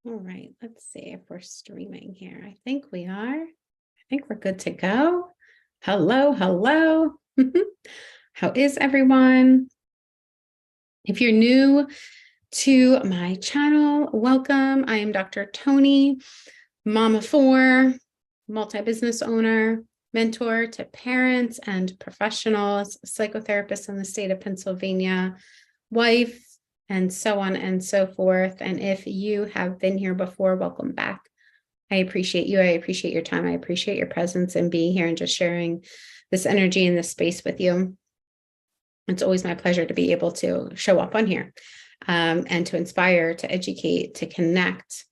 All right, let's see if we're streaming here. I think we are. I think we're good to go. Hello, hello. How is everyone? If you're new to my channel, welcome. I am Dr. Tony, mom of four, multi-business owner, mentor to parents and professionals, psychotherapist in the state of Pennsylvania, wife, and so on and so forth. And if you have been here before, welcome back. I appreciate you. I appreciate your time. I appreciate your presence and being here and just sharing this energy in this space with you. It's always my pleasure to be able to show up on here and to inspire, to educate, to connect.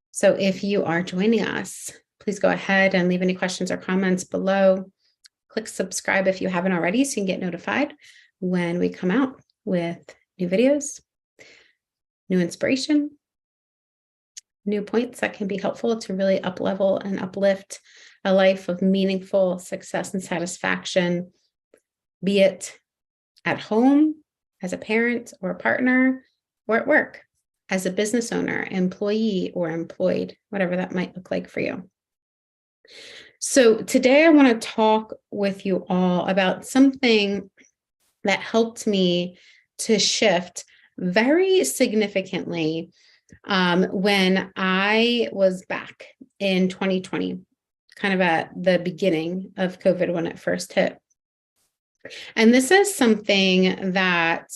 So if you are joining us, please go ahead and leave any questions or comments below. Click subscribe if you haven't already so you can get notified when we come out with new videos, new inspiration, new points that can be helpful to really up-level and uplift a life of meaningful success and satisfaction, be it at home, as a parent or a partner, or at work, as a business owner, employee, or employed, whatever that might look like for you. So today I want to talk with you all about something that helped me to shift very significantly when I was back in 2020, kind of at the beginning of COVID when it first hit. And this is something that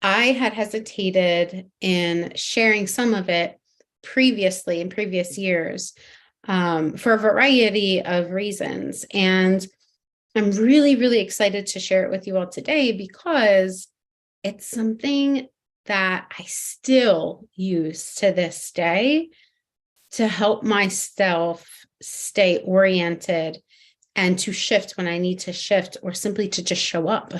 I had hesitated in sharing some of it previously in previous years for a variety of reasons. And I'm really, really excited to share it with you all today because it's something that I still use to this day to help myself stay oriented and to shift when I need to shift, or simply to just show up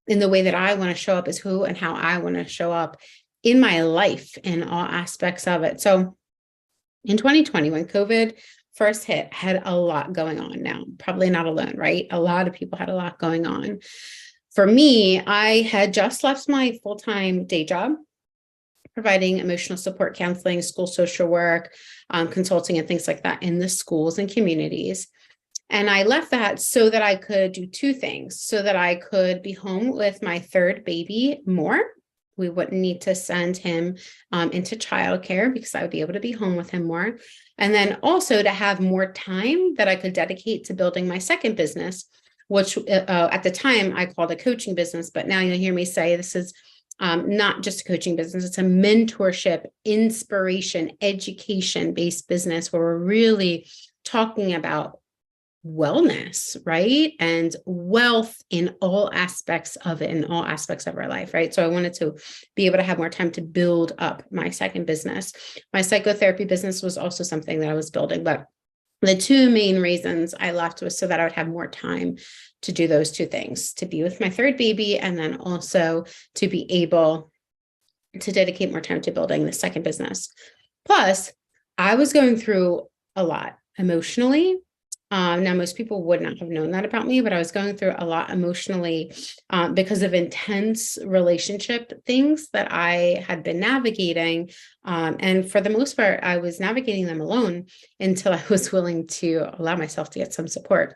in the way that I want to show up, is who and how I want to show up in my life in all aspects of it. So in 2020, when COVID first hit, I had a lot going on. Now, probably not alone, right? A lot of people had a lot going on. For me, I had just left my full-time day job, providing emotional support counseling, school social work, consulting, and things like that in the schools and communities. And I left that so that I could do two things, so that I could be home with my third baby more. We wouldn't need to send him into childcare because I would be able to be home with him more. And then also to have more time that I could dedicate to building my second business, which at the time I called a coaching business, but now you'll hear me say this is not just a coaching business. It's a mentorship, inspiration, education-based business where we're really talking about wellness, right? And wealth in all aspects of it, in all aspects of our life, right? So I wanted to be able to have more time to build up my second business. My psychotherapy business was also something that I was building, but the two main reasons I left was so that I would have more time to do those two things, to be with my third baby, and then also to be able to dedicate more time to building the second business. Plus, I was going through a lot emotionally. Now, most people would not have known that about me, but I was going through a lot emotionally because of intense relationship things that I had been navigating. And for the most part, I was navigating them alone until I was willing to allow myself to get some support.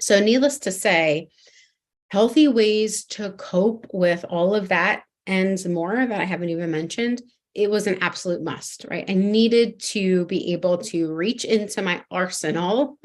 So needless to say, healthy ways to cope with all of that and more that I haven't even mentioned, it was an absolute must, right? I needed to be able to reach into my arsenal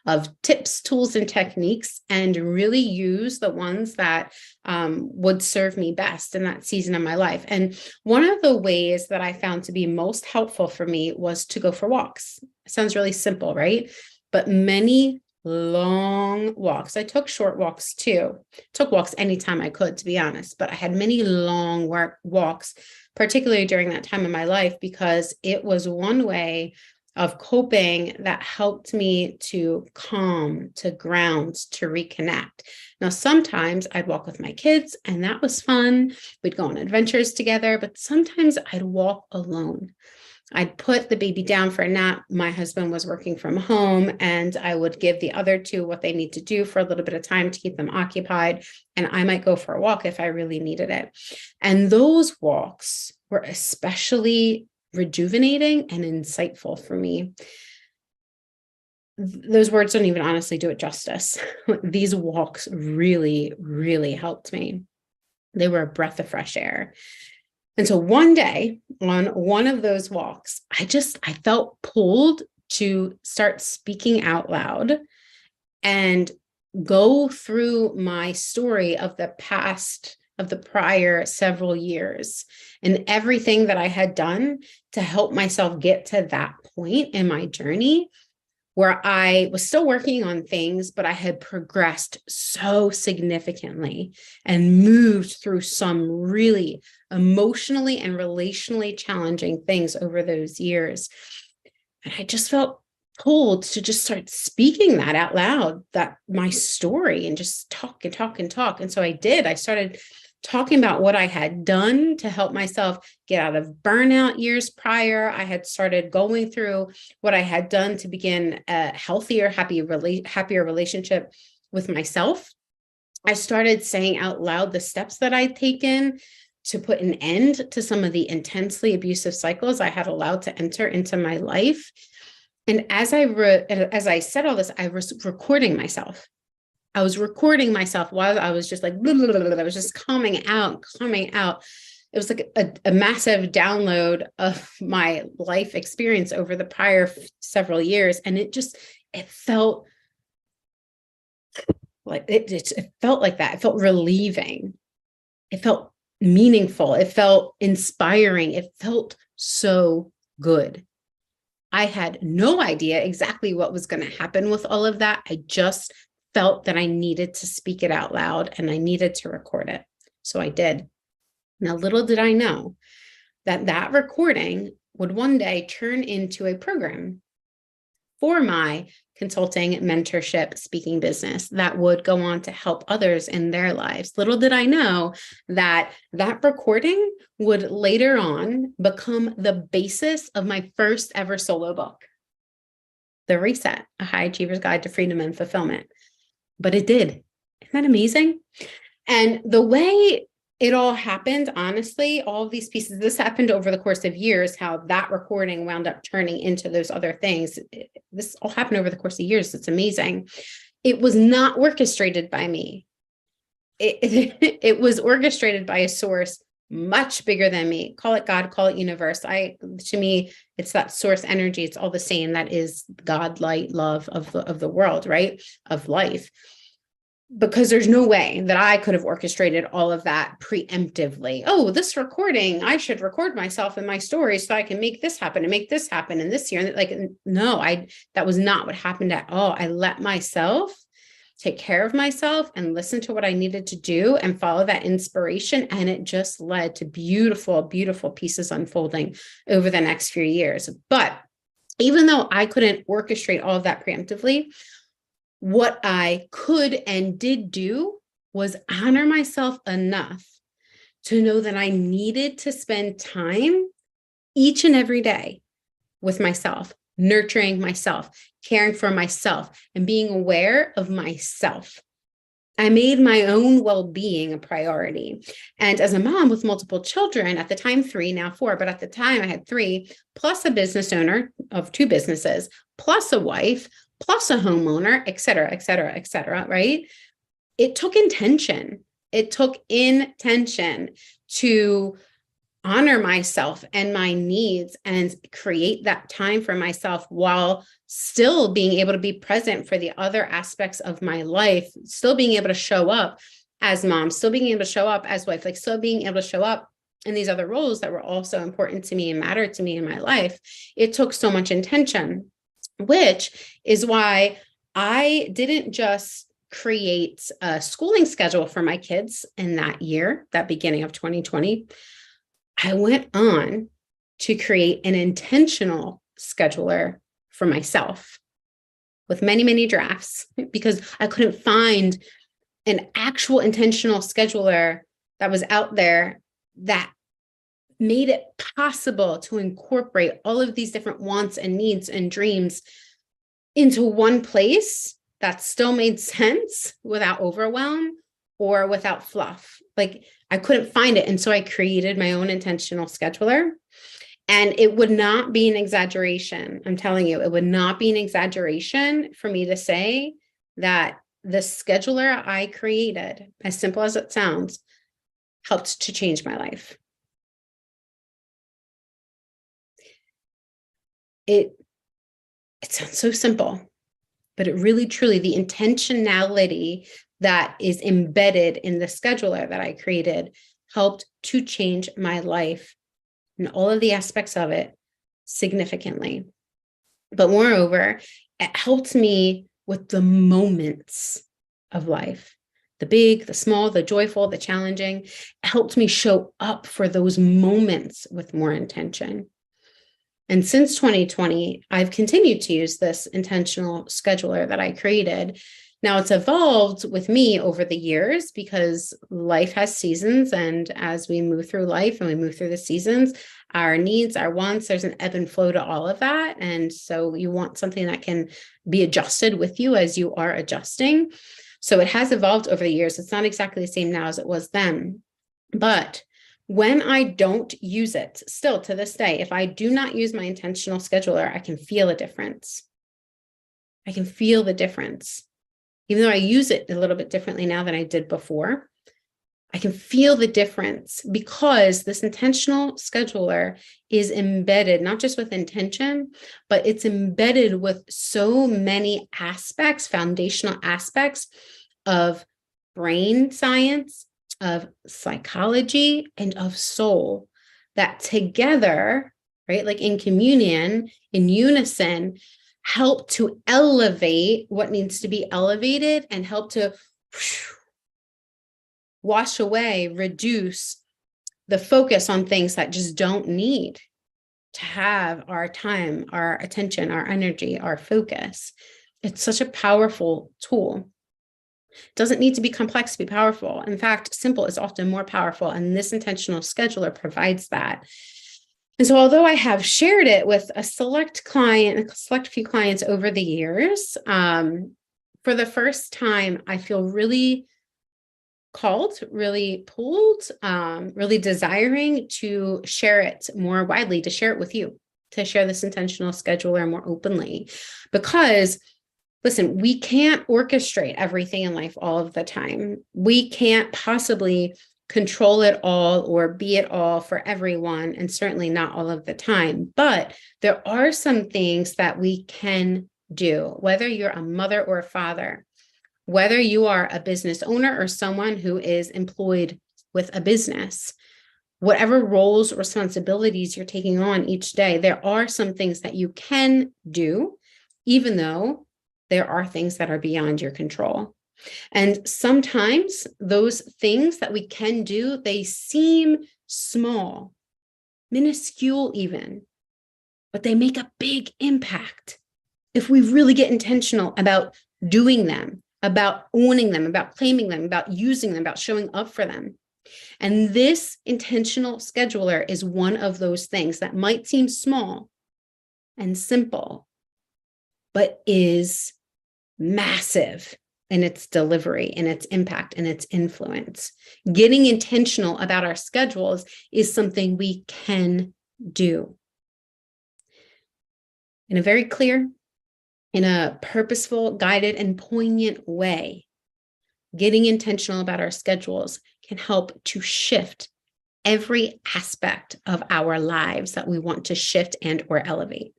of tips, tools, and techniques and really use the ones that would serve me best in that season of my life. And one of the ways that I found to be most helpful for me was to go for walks. It sounds really simple, right? But many long walks. I took short walks too. Took walks anytime I could, to be honest, but I had many long walks, particularly during that time of my life, because it was one way of coping that helped me to calm, to ground, to reconnect. Now, sometimes I'd walk with my kids and that was fun. We'd go on adventures together, but sometimes I'd walk alone. I'd put the baby down for a nap. My husband was working from home, and I would give the other two what they need to do for a little bit of time to keep them occupied. And I might go for a walk if I really needed it. And those walks were especially rejuvenating and insightful for me. Those words don't even honestly do it justice. These walks really, really helped me. They were a breath of fresh air. And so one day on one of those walks, I felt pulled to start speaking out loud and go through my story of the past, of the prior several years, and everything that I had done to help myself get to that point in my journey where I was still working on things, but I had progressed so significantly and moved through some really emotionally and relationally challenging things over those years. And I just felt pulled to just start speaking that out loud, that my story, and just talk and talk and talk. And so I did. I started talking about what I had done to help myself get out of burnout years prior. I had started going through what I had done to begin a healthier, happier relationship with myself. I started saying out loud the steps that I'd taken to put an end to some of the intensely abusive cycles I had allowed to enter into my life. And as I said all this, I was recording myself. I was recording myself while I was just like, blah, blah, blah, blah. I was just coming out. It was like a massive download of my life experience over the prior several years. And it felt like it felt like that. It felt relieving. It felt meaningful. It felt inspiring. It felt so good. I had no idea exactly what was going to happen with all of that. I just felt that I needed to speak it out loud and I needed to record it. So I did. Now, little did I know that recording would one day turn into a program for my consulting, mentorship, speaking business that would go on to help others in their lives. Little did I know that recording would later on become the basis of my first ever solo book, The Reset, A High Achiever's Guide to Freedom and Fulfillment. But it did. Isn't that amazing? And the way it all happened, honestly, all of these pieces, this happened over the course of years, how that recording wound up turning into those other things. This all happened over the course of years. It's amazing. It was not orchestrated by me. It was orchestrated by a source much bigger than me. Call it God, call it universe. To me, it's that source energy. It's all the same. That is God, light, love of the world, right? Of life. Because there's no way that I could have orchestrated all of that preemptively. Oh, this recording, I should record myself in my story so I can make this happen and make this happen in this year. And like, no, that was not what happened at all. I let myself take care of myself and listen to what I needed to do and follow that inspiration. And it just led to beautiful, beautiful pieces unfolding over the next few years. But even though I couldn't orchestrate all of that preemptively, what I could and did do was honor myself enough to know that I needed to spend time each and every day with myself, nurturing myself, caring for myself, and being aware of myself. I made my own well-being a priority. And as a mom with multiple children, at the time 3, now 4, but at the time I had 3, plus a business owner of 2 businesses, plus a wife, plus a homeowner, et cetera, right? It took intention. It took intention to honor myself and my needs and create that time for myself while still being able to be present for the other aspects of my life, still being able to show up as mom, still being able to show up as wife, like still being able to show up in these other roles that were also important to me and mattered to me in my life. It took so much intention, which is why I didn't just create a schooling schedule for my kids in that year, that beginning of 2020. I went on to create an intentional scheduler for myself with many, many drafts because I couldn't find an actual intentional scheduler that was out there that made it possible to incorporate all of these different wants and needs and dreams into one place that still made sense without overwhelm or without fluff. Like I couldn't find it. And so I created my own intentional scheduler. And it would not be an exaggeration. I'm telling you, it would not be an exaggeration for me to say that the scheduler I created, as simple as it sounds, helped to change my life. It sounds so simple, but it really, truly, the intentionality that is embedded in the scheduler that I created helped to change my life and all of the aspects of it significantly. But moreover, it helped me with the moments of life, the big, the small, the joyful, the challenging. It helped me show up for those moments with more intention. And since 2020, I've continued to use this intentional scheduler that I created. Now, it's evolved with me over the years because life has seasons. And as we move through life and we move through the seasons, our needs, our wants, there's an ebb and flow to all of that. And so you want something that can be adjusted with you as you are adjusting. So it has evolved over the years. It's not exactly the same now as it was then. But when I don't use it, still to this day, if I do not use my intentional scheduler, I can feel a difference. I can feel the difference. Even though I use it a little bit differently now than I did before, I can feel the difference because this intentional scheduler is embedded, not just with intention, but it's embedded with so many aspects, foundational aspects of brain science, of psychology, and of soul that together, right, like in communion, in unison, help to elevate what needs to be elevated and help to wash away, reduce the focus on things that just don't need to have our time, our attention, our energy, our focus. It's such a powerful tool. It doesn't need to be complex to be powerful. In fact, simple is often more powerful, and this intentional scheduler provides that. And so although I have shared it with a select few clients over the years, for the first time, I feel really called, really pulled, really desiring to share it more widely, to share it with you, to share this intentional scheduler more openly. Because listen, we can't orchestrate everything in life all of the time. We can't possibly control it all or be it all for everyone, and certainly not all of the time. But there are some things that we can do, whether you're a mother or a father, whether you are a business owner or someone who is employed with a business, whatever roles, responsibilities you're taking on each day, there are some things that you can do, even though there are things that are beyond your control. And sometimes those things that we can do, they seem small, minuscule even, but they make a big impact if we really get intentional about doing them, about owning them, about claiming them, about using them, about showing up for them. And this intentional scheduler is one of those things that might seem small and simple, but is massive in its delivery, in its impact, and its influence. Getting intentional about our schedules is something we can do in a very clear, in a purposeful, guided, and poignant way. Getting intentional about our schedules can help to shift every aspect of our lives that we want to shift and or elevate.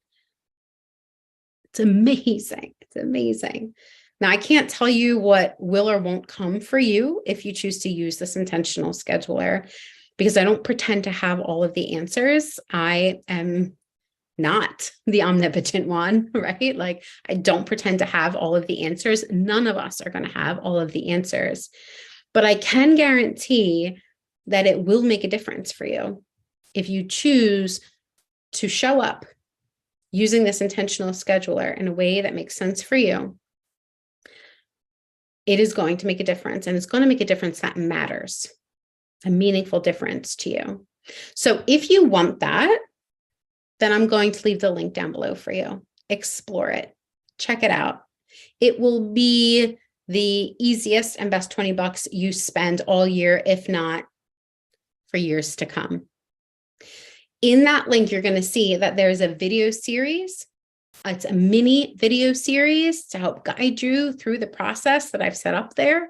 It's amazing. It's amazing. Now, I can't tell you what will or won't come for you if you choose to use this intentional scheduler, because I don't pretend to have all of the answers. I am not the omnipotent one, right? Like, I don't pretend to have all of the answers. None of us are going to have all of the answers, but I can guarantee that it will make a difference for you if you choose to show up using this intentional scheduler in a way that makes sense for you. It is going to make a difference, and it's going to make a difference that matters, a meaningful difference to you. So if you want that, then I'm going to leave the link down below for you. Explore it. Check it out. It will be the easiest and best $20 you spend all year, if not for years to come. In that link, you're going to see that there's a video series. It's a mini video series to help guide you through the process that I've set up there.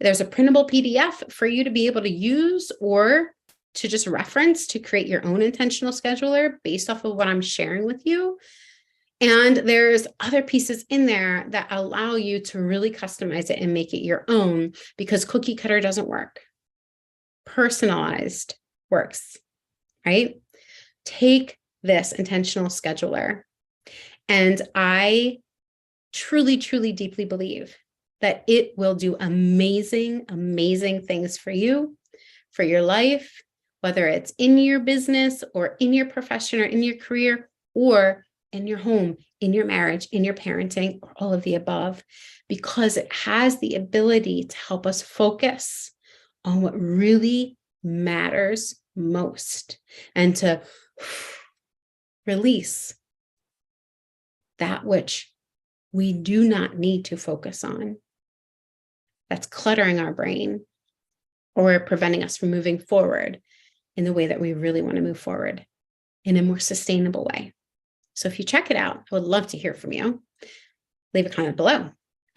There's a printable PDF for you to be able to use or to just reference to create your own intentional scheduler based off of what I'm sharing with you. And there's other pieces in there that allow you to really customize it and make it your own, because cookie cutter doesn't work. Personalized works, right? Take this intentional scheduler. And I truly, truly, deeply believe that it will do amazing, amazing things for you, for your life, whether it's in your business or in your profession or in your career or in your home, in your marriage, in your parenting, or all of the above, because it has the ability to help us focus on what really matters most and to release that which we do not need to focus on, that's cluttering our brain or preventing us from moving forward in the way that we really want to move forward in a more sustainable way. So if you check it out, I would love to hear from you. Leave a comment below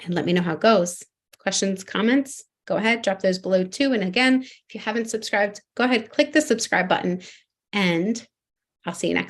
and let me know how it goes. Questions, comments, go ahead, drop those below too. And again, if you haven't subscribed, go ahead, click the subscribe button, and I'll see you next time.